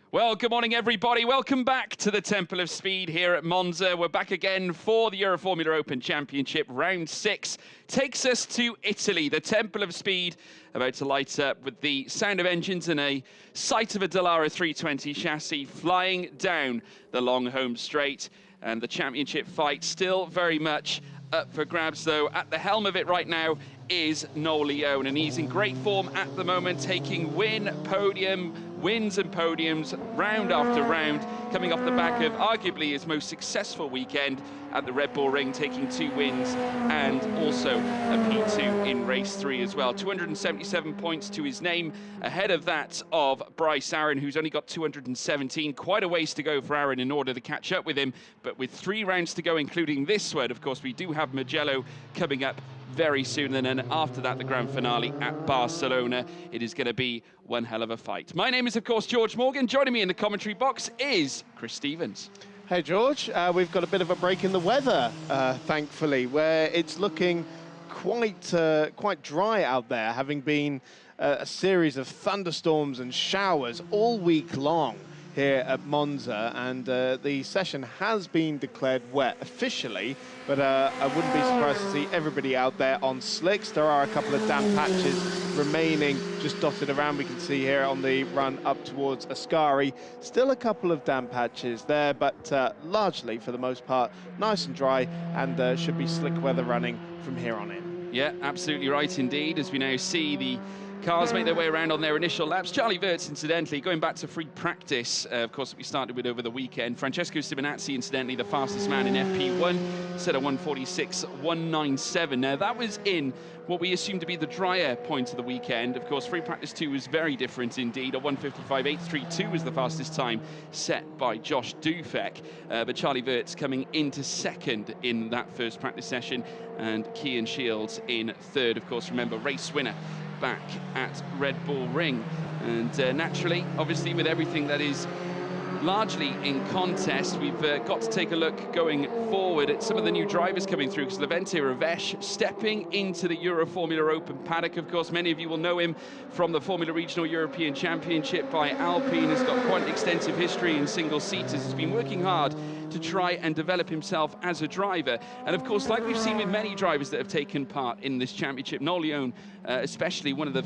Well, good morning, everybody. Welcome back to the Temple of Speed here at Monza. We're back again for the Euroformula Open Championship. Round 6 takes us to Italy. The Temple of Speed about to light up with the sound of engines and a sight of a Dallara 320 chassis flying down the long home straight. And the championship fight still very much up for grabs, though. At the helm of it right now is Noel Leone, and he's in great form at the moment, taking wins and podiums round after round, coming off the back of arguably his most successful weekend at the Red Bull Ring, taking 2 wins and also a P2 in race 3 as well. 277 points to his name, ahead of that of Bryce Aaron, who's only got 217. Quite a ways to go for Aaron in order to catch up with him, but with 3 rounds to go, including this one. Of course, we do have Mugello coming up very soon, and then after that, the grand finale at Barcelona. It is going to be one hell of a fight. My name is, of course, George Morgan. Joining me in the commentary box is Chris Stevens. Hey, George. We've got a bit of a break in the weather, thankfully, where it's looking quite dry out there, having been a series of thunderstorms and showers all week long here at Monza, and the session has been declared wet officially, but I wouldn't be surprised to see everybody out there on slicks. There are a couple of damp patches remaining just dotted around. We can see here on the run up towards Ascari, still a couple of damp patches there, but largely, for the most part, nice and dry, and should be slick weather running from here on in. Yeah, absolutely right indeed, as we now see the cars make their way around on their initial laps. Charlie Wirtz, incidentally, going back to free practice, of course, that we started with over the weekend. Francesco Simonazzi, incidentally, the fastest man in FP1, set a 1:46.197. Now, that was in what we assumed to be the drier point of the weekend. Of course, free practice 2 was very different indeed. A 1:55.832 was the fastest time set by Josh Dufek. But Charlie Wirtz coming into second in that first practice session, and Cian Shields in third. Of course, remember, race winner back at Red Bull Ring. And naturally, obviously, with everything that is largely in contest, we've got to take a look going forward at some of the new drivers coming through, because Levente Ravesh stepping into the Euroformula Open paddock. Of course, many of you will know him from the Formula Regional European Championship by Alpine. Has got quite an extensive history in single-seaters. Has been working hard to try and develop himself as a driver. And of course, like we've seen with many drivers that have taken part in this championship, Noel Leone especially one of the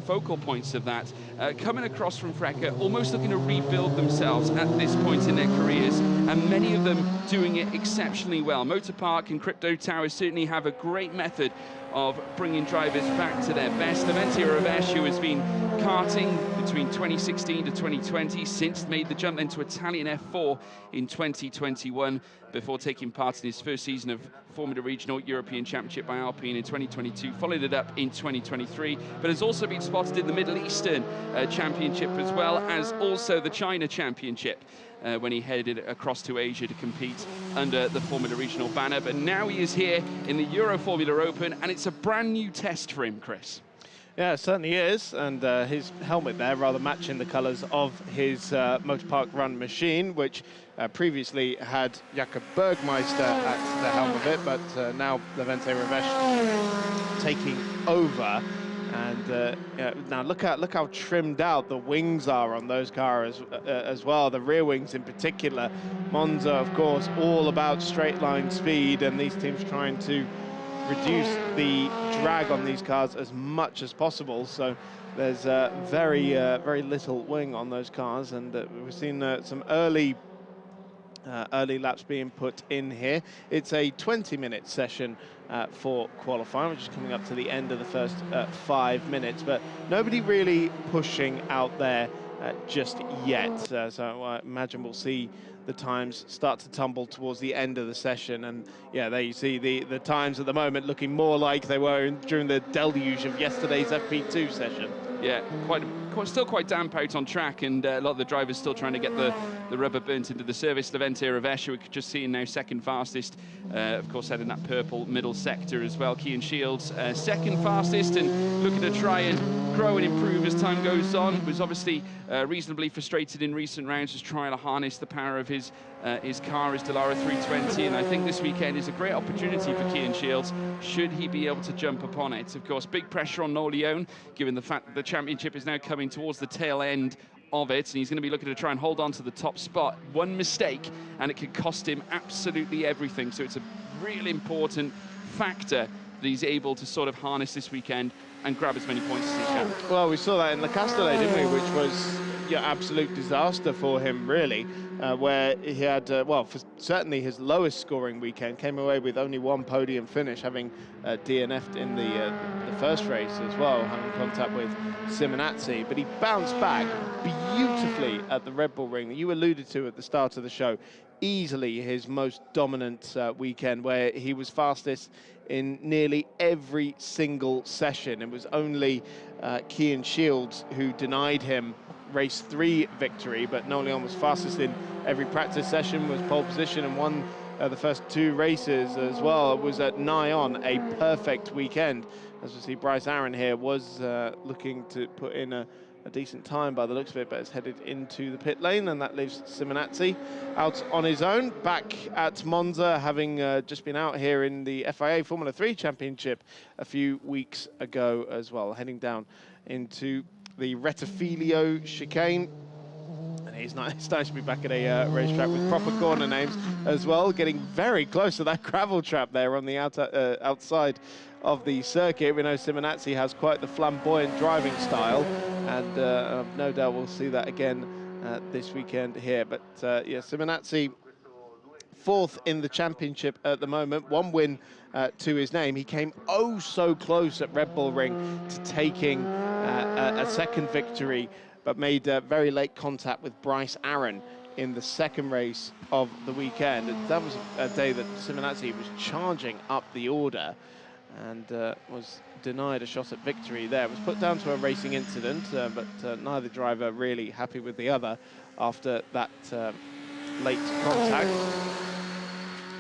focal points of that, coming across from Freca, almost looking to rebuild themselves at this point in their careers, and many of them doing it exceptionally well. Motor Park and Crypto Tower certainly have a great method of bringing drivers back to their best. Levente Ravesh, who has been karting between 2016 to 2020, since made the jump then to Italian F4 in 2021, before taking part in his first season of Formula Regional European Championship by Alpine in 2022, followed it up in 2023, but has also been spotted in the Middle Eastern Championship, as well as also the China Championship, when he headed across to Asia to compete under the Formula Regional banner. But now he is here in the Euroformula Open, and it's a brand new test for him, Chris. Yeah, it certainly is, and his helmet there rather matching the colours of his Motor Park Run machine, which previously had Jakob Bergmeister at the helm of it, but now Levente Ravesh taking over. And yeah, now look how trimmed out the wings are on those cars as well, the rear wings in particular. Monza, of course, all about straight line speed, and these teams trying to reduce the drag on these cars as much as possible. So there's very little wing on those cars, and we've seen some early laps being put in here. It's a 20-minute session for qualifying, which is coming up to the end of the first 5 minutes, but nobody really pushing out there just yet. So I imagine we'll see the times start to tumble towards the end of the session. And yeah, there you see the times at the moment looking more like they were during the deluge of yesterday's FP2 session. Yeah, still quite damp out on track, and a lot of the drivers still trying to get the rubber burnt into the surface. Levente Ravesh, who we're just seeing now second fastest, of course, heading that purple middle sector as well. Cian Shields second fastest, and looking to try and grow and improve as time goes on. Was obviously reasonably frustrated in recent rounds, just trying to harness the power of his car, his Dallara 320, and I think this weekend is a great opportunity for Cian Shields, should he be able to jump upon it. Of course, big pressure on Noel Leone, given the fact that the championship is now coming towards the tail end of it, and he's going to be looking to try and hold on to the top spot. One mistake, and it could cost him absolutely everything. So it's a really important factor that he's able to sort of harness this weekend and grab as many points as he can. Well, we saw that in the Castellet, didn't we? Which was absolute disaster for him, really, where he had, well, for certainly his lowest scoring weekend, came away with only one podium finish, having DNF'd in the first race as well, having contact with Simonazzi. But he bounced back beautifully at the Red Bull Ring that you alluded to at the start of the show. Easily his most dominant weekend, where he was fastest in nearly every single session. It was only Cian Shields who denied him race 3 victory, but Noleon was fastest in every practice session, was pole position, and won the first 2 races as well. It was at nigh on a perfect weekend. As we see, Bryce Aaron here was looking to put in a decent time by the looks of it, but is headed into the pit lane, and that leaves Simonazzi out on his own, back at Monza, having just been out here in the FIA Formula 3 Championship a few weeks ago as well, heading down into the Rettifilio chicane. And it's nice to be back at a racetrack with proper corner names as well, getting very close to that gravel trap there on the outside of the circuit. We know Simonazzi has quite the flamboyant driving style, and no doubt we'll see that again this weekend here. But yeah, Simonazzi 4th in the championship at the moment, 1 win to his name. He came oh so close at Red Bull Ring to taking a second victory, but made very late contact with Bryce Aaron in the second race of the weekend. That was a day that Simonazzi was charging up the order and was denied a shot at victory there. It was put down to a racing incident, but neither driver really happy with the other after that late contact.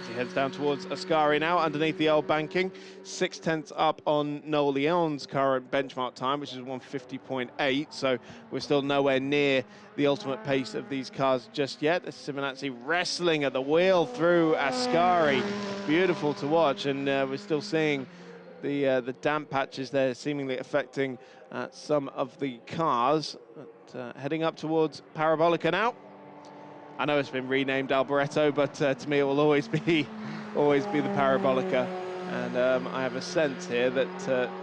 He heads down towards Ascari now, underneath the old banking, 6/10 up on Noel Leon's current benchmark time, which is 150.8, so we're still nowhere near the ultimate pace of these cars just yet. Simonazzi wrestling at the wheel through Ascari. Beautiful to watch, and we're still seeing the damp patches there seemingly affecting some of the cars. But, heading up towards Parabolica now. I know it's been renamed Alboreto, but to me it will always be the Parabolica. And I have a sense here that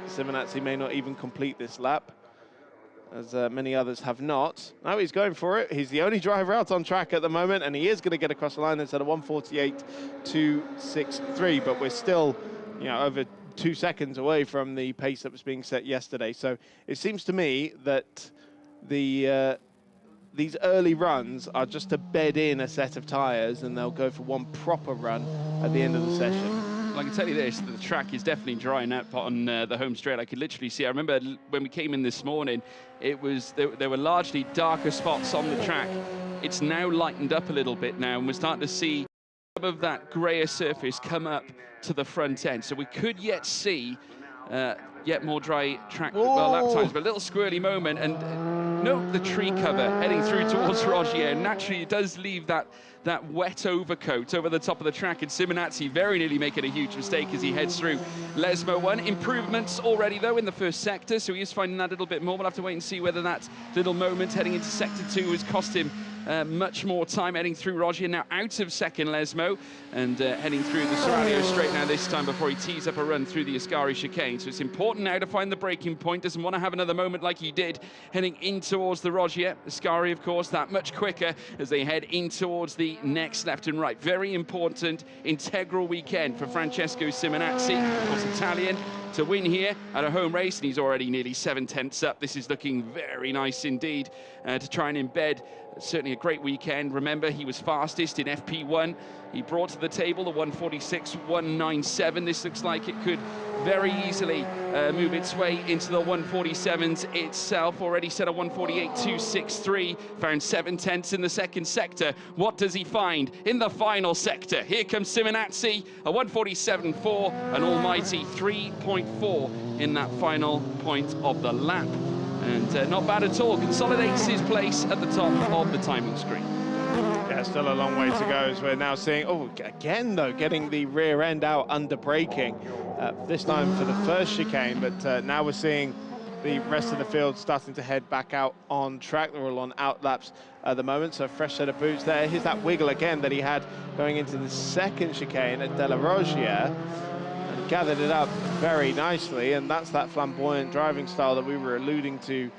Simonazzi may not even complete this lap, as many others have not. Now he's going for it. He's the only driver out on track at the moment, and he is going to get across the line. It's at a 1:48.263, but we're still, over 2 seconds away from the pace that was being set yesterday. So it seems to me that these early runs are just to bed in a set of tyres, and they'll go for one proper run at the end of the session. Well, I can tell you this, the track is definitely drying up on the home straight. I could literally see, I remember when we came in this morning, it was there were largely darker spots on the track. It's now lightened up a little bit now, and we're starting to see some of that greyer surface come up to the front end. So we could yet see yet more dry track, well, lap times, but a little squirrely moment. And note the tree cover heading through towards Rogier. Naturally, it does leave that wet overcoat over the top of the track, and Simonazzi very nearly making a huge mistake as he heads through Lesmo 1. Improvements already, though, in the first sector, so he is finding that a little bit more. We'll have to wait and see whether that little moment heading into sector 2 has cost him much more time heading through Rogier. Now out of second Lesmo, and heading through the Serralio straight now this time before he tees up a run through the Ascari chicane. So it's important now to find the braking point. Doesn't want to have another moment like he did heading in towards the Rogier. Ascari, of course, that much quicker as they head in towards the next left and right. Very important, integral weekend for Francesco Simonazzi, of course Italian, to win here at a home race, and he's already nearly 7/10 up. This is looking very nice indeed to try and embed certainly a great weekend. Remember, he was fastest in FP1. He brought to the table the 146.197. This looks like it could very easily move its way into the 147s itself. Already set a 148.263, found 7/10 in the second sector. What does he find in the final sector? Here comes Simonazzi, a 147.4, an almighty 3.4 in that final point of the lap. And not bad at all. Consolidates his place at the top of the timing screen. Yeah, still a long way to go, as we're now seeing, again though, getting the rear end out under braking, this time for the first chicane, but now we're seeing the rest of the field starting to head back out on track. They're all on out laps at the moment, so fresh set of boots there. Here's that wiggle again that he had going into the second chicane at De La Rogière, and gathered it up very nicely, and that's that flamboyant driving style that we were alluding to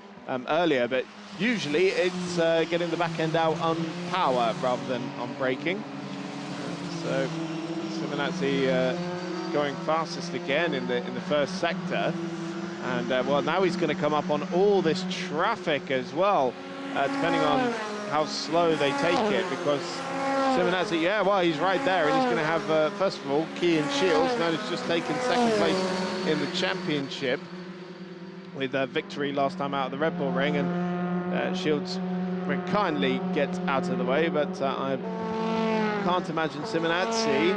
earlier, but usually it's getting the back end out on power rather than on braking. So Simonazzi going fastest again in the first sector, and well, now he's going to come up on all this traffic as well, depending on how slow they take it, because Simonazzi, yeah, well, he's right there, and he's going to have first of all Cian Shields, now he's just taken second place in the championship with a victory last time out of the Red Bull ring, and Shields very kindly gets out of the way, but I can't imagine Simonazzi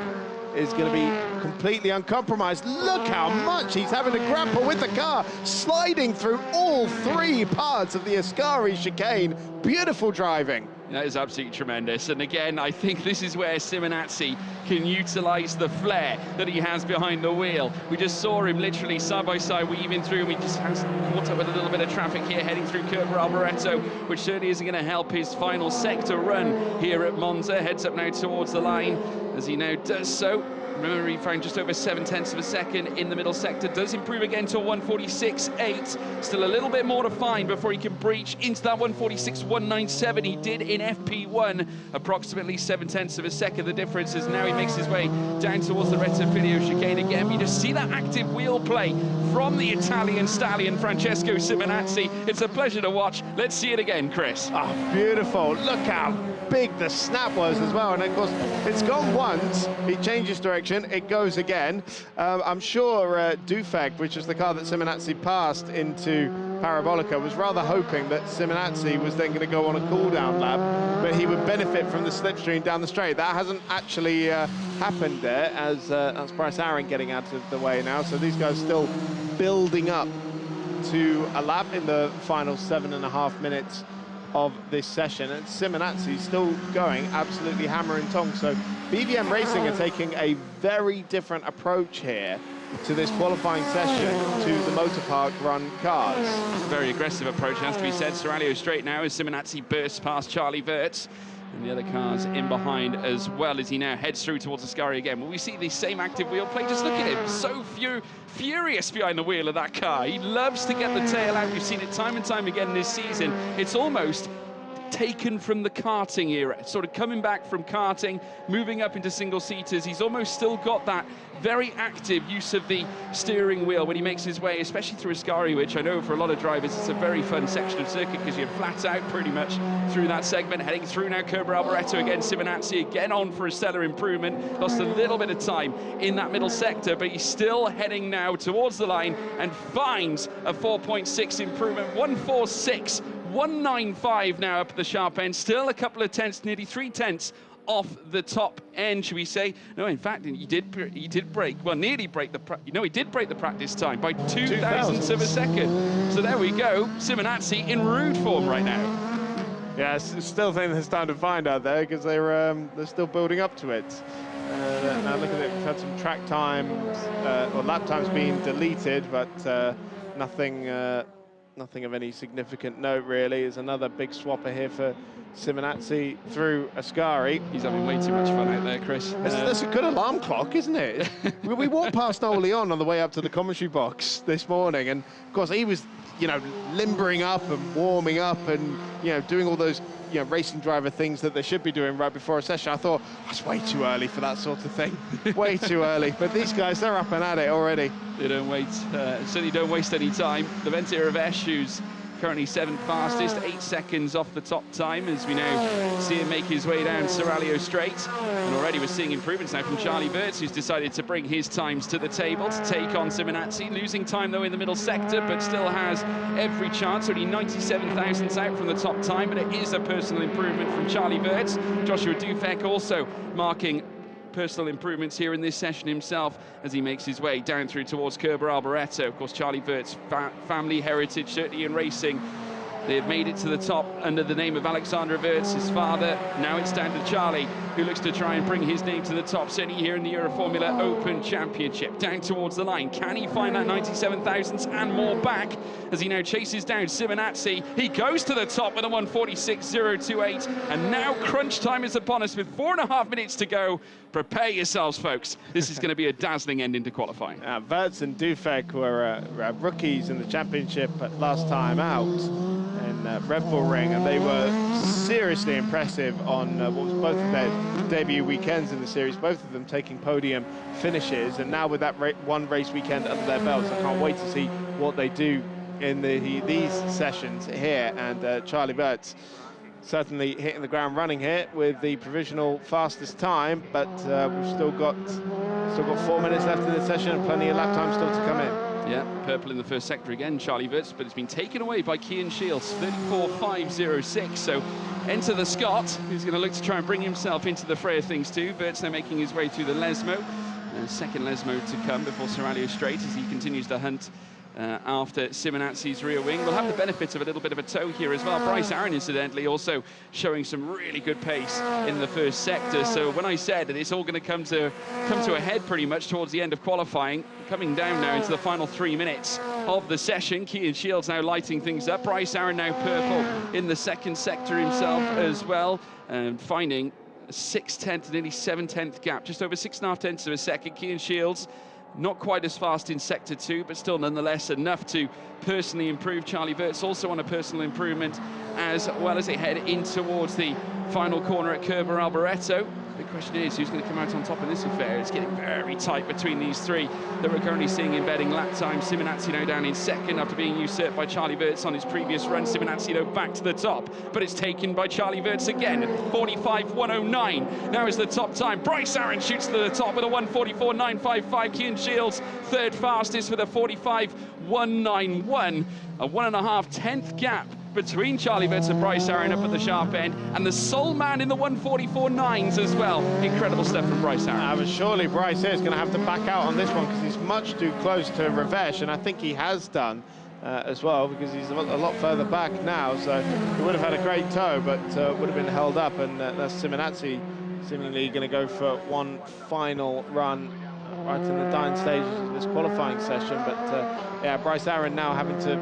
is going to be completely uncompromised. Look how much he's having to grapple with the car, sliding through all three parts of the Ascari chicane. Beautiful driving. That is absolutely tremendous. And again, I think this is where Simonazzi can utilise the flair that he has behind the wheel. We just saw him literally side by side weaving through, and he just has caught up with a little bit of traffic here heading through Curva Alboreto, which certainly isn't going to help his final sector run here at Monza. Heads up now towards the line as he now does so. Remember, he found just over 7/10 of a second in the middle sector. Does improve again to 1:46.8. Still a little bit more to find before he can breach into that 1:46.197 he did in FP1. Approximately 7/10 of a second the difference, as now he makes his way down towards the Rettifiglio chicane again. You just see that active wheel play from the Italian stallion Francesco Simonazzi. It's a pleasure to watch. Let's see it again, Chris. Oh, beautiful. Look how big the snap was as well, and of course it's gone once, he changes direction, it goes again. I'm sure Dufek, which is the car that Simonazzi passed into Parabolica, was rather hoping that Simonazzi was then going to go on a cool-down lap, but he would benefit from the slipstream down the straight. That hasn't actually happened there, as that's Bryce Aaron getting out of the way now, so these guys still building up to a lap in the final 7.5 minutes of this session, and Simonazzi still going absolutely hammer and tong. So BVM Racing are taking a very different approach here to this qualifying session to the motor park run cars. Very aggressive approach, has to be said. Serralio straight now as Simonazzi bursts past Charlie Wirtz, and the other cars in behind as well, as he now heads through towards Ascari again. Will we see the same active wheel play? Just look at him, so furious behind the wheel of that car. He loves to get the tail out. We've seen it time and time again this season. It's almost taken from the karting era, sort of coming back from karting, moving up into single-seaters. He's almost still got that very active use of the steering wheel when he makes his way, especially through Ascari, which I know for a lot of drivers it's a very fun section of circuit because you're flat out pretty much through that segment. Heading through now Curva Alboreto again, Simonazzi again on for a stellar improvement. Lost a little bit of time in that middle sector, but he's still heading now towards the line and finds a 4.6 improvement, 1:46.195 now up at the sharp end. Still a couple of tenths, nearly 3 tenths off the top end, should we say? No, in fact, he did break, well, nearly break the, he did break the practice time by 2,000ths of a second. So there we go, Simonazzi in rude form right now. Yeah, still think there's time to find out there because they're still building up to it. Now look at it, we've had some track times or lap times being deleted, but nothing of any significant note really. Is another big swapper here for Simonazzi through Ascari. He's having way too much fun out there, Chris. That's a good alarm clock, isn't it? we walked past Noel Leon on the way up to the commentary box this morning, and of course he was, limbering up and warming up and, doing all those, racing driver things that they should be doing right before a session. I thought, that's way too early for that sort of thing. Way too early. But these guys, they're up and at it already. They don't wait, certainly don't waste any time. The Ventira Vesh, who's currently 7th fastest, 8 seconds off the top time, as we now see him make his way down Serralio Straight. And already we're seeing improvements now from Charlie Wirtz, who's decided to bring his times to the table to take on Simonazzi. Losing time, though, in the middle sector, but still has every chance. Only 97 thousandths out from the top time, but it is a personal improvement from Charlie Wirtz. Joshua Dufek also marking personal improvements here in this session himself as he makes his way down through towards Curva Alboreto. Of course, Charlie Wirtz, family heritage, certainly in racing, They have made it to the top under the name of Alexander Wirtz, his father. Now it's down to Charlie, who looks to try and bring his name to the top, certainly here in the Euroformula Open Championship. Down towards the line. Can he find that 97 thousandths and more back as he now chases down Simonazzi? He goes to the top with a 1:46.028, and now crunch time is upon us with 4.5 minutes to go. Prepare yourselves, folks. This is going to be a dazzling ending to qualifying. Wirtz and Dufek were rookies in the championship last time out in Red Bull Ring, and they were seriously impressive on what was both of their debut weekends in the series, both of them taking podium finishes. And now with that one race weekend under their belts, I can't wait to see what they do in these sessions here. And Charlie Wirtz certainly hitting the ground running here with the provisional fastest time, but we've still got 4 minutes left in the session and plenty of lap time still to come in. Yeah, purple in the first sector again, Charlie Wirtz, but it's been taken away by Cian Shields, 34.506. So enter the Scot, who's going to look to try and bring himself into the fray of things too. Wirtz now making his way through the Lesmo. Second Lesmo to come before Serralio Straight as he continues to hunt after Simonazzi's rear wing. We'll have the benefit of a little bit of a tow here as well. Bryce Aaron, incidentally, also showing some really good pace in the first sector. So when I said that it's all going to come to a head pretty much towards the end of qualifying, coming down now into the final 3 minutes of the session. Cian Shields now lighting things up. Bryce Aaron now purple in the second sector himself as well, and finding a 6/10, nearly 7/10 gap, just over 6.5 tenths of a second. Cian Shields not quite as fast in sector 2, but still nonetheless enough to personally improve. Charlie Wirtz also on a personal improvement as well as they head in towards the final corner at Curva Alboreto. The question is, who's going to come out on top in this affair? It's getting very tight between these three that we're currently seeing embedding lap time. Simonazzi now down in second after being usurped by Charlie Wirtz on his previous run. Simonazzi though back to the top, but it's taken by Charlie Wirtz again at 45.109. Now is the top time. Bryce Aaron shoots to the top with a 1:44.955. Cian Shields third fastest with a 45.191. A 1.5 tenth gap between Charlie Wirtz and Bryce Aaron up at the sharp end, and the sole man in the 1:44.9s as well. Incredible stuff from Bryce Aaron. But surely Bryce is going to have to back out on this one because he's much too close to Ravesh, and I think he has done as well, because he's a lot further back now. So he would have had a great tow, but would have been held up, and that's Simonazzi seemingly going to go for one final run right in the dying stages of this qualifying session. But yeah, Bryce Aaron now having to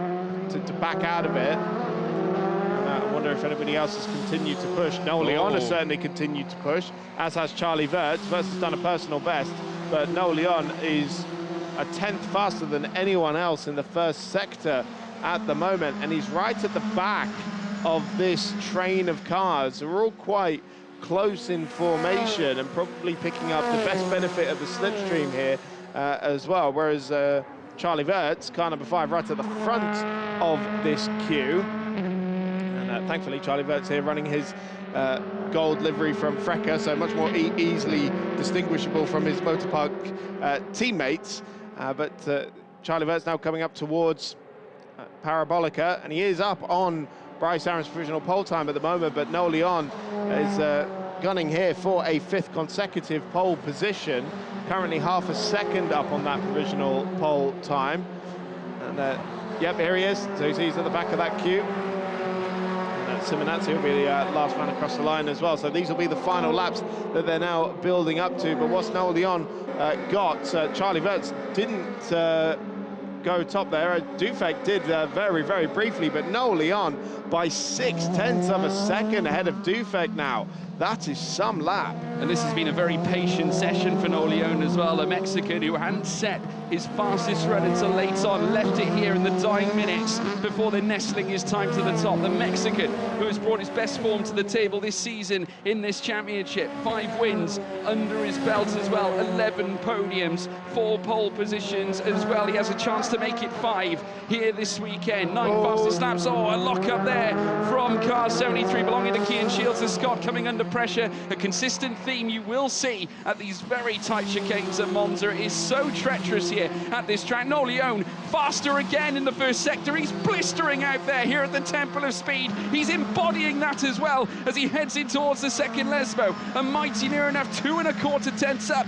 back out of it. I wonder if anybody else has continued to push. Noel Leon has certainly continued to push, as has Charlie Wirtz. Wirtz has done a personal best, but Noel Leon is a 10th faster than anyone else in the first sector at the moment, and he's right at the back of this train of cars. They're all quite close in formation and probably picking up the best benefit of the slipstream here as well, whereas Charlie Wirtz, car number 5, right at the front of this queue. And thankfully, Charlie Wirtz here running his gold livery from Freca, so much more easily distinguishable from his motorpark teammates. But Charlie Wirtz now coming up towards Parabolica, and he is up on Bryce Aaron's provisional pole time at the moment, but Noel Leon is gunning here for a 5th consecutive pole position. Currently half a second up on that provisional pole time. And yep, here he is. So he's at the back of that queue. And Simonazzi will be the last man across the line as well. So these will be the final laps that they're now building up to. But what's Noel Leon got? Charlie Wirtz didn't go top there. Dufek did very, very briefly, but Noel Leon by 6/10 of a second ahead of Dufek now. That is some lap. And this has been a very patient session for Noel Leon as well, a Mexican who hadn't set his fastest run until late on, left it here in the dying minutes before then nestling his time to the top. The Mexican who has brought his best form to the table this season in this championship. 5 wins under his belt as well, 11 podiums, 4 pole positions as well. He has a chance to make it 5 here this weekend. 9 fastest laps. Oh, a lock up there from car 73 belonging to Cian Shields. The Scot coming under pressure. A consistent theme you will see at these very tight chicanes at Monza. It is so treacherous here at this track. Noel Leon faster again in the first sector. He's blistering out there here at the Temple of Speed. He's embodying that as well as he heads in towards the second Lesmo. A mighty near enough 2.25 tenths up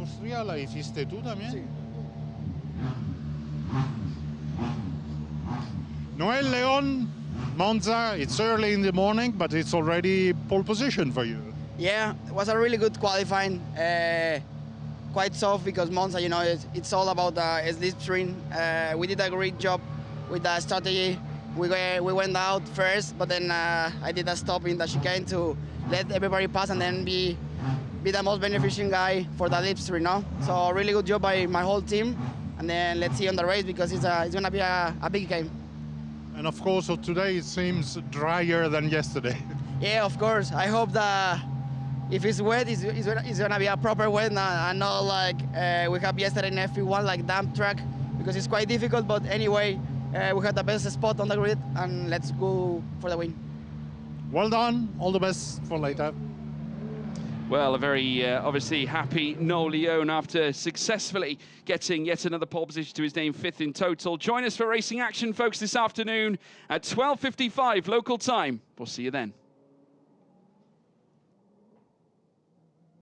Austria la hiciste tú también. Sí. Noel Leon, Monza, it's early in the morning, but it's already pole position for you. Yeah, it was a really good qualifying. Quite soft because Monza, you know, it's all about the slipstream. We did a great job with the strategy. We went out first, but then I did a stop in the chicane to let everybody pass and then be the most beneficial guy for the slipstream, no? So really good job by my whole team. And then let's see on the race because it's going to be a big game. And of course, so today it seems drier than yesterday. Yeah, of course. I hope that if it's wet, it's going to be a proper wet and not like we have yesterday in F1, like damp track, because it's quite difficult. But anyway, we had the best spot on the grid, and let's go for the win. Well done. All the best for later. Well, a very obviously happy Noel Leon after successfully getting yet another pole position to his name, 5th in total. Join us for racing action, folks, this afternoon at 12:55 local time. We'll see you then.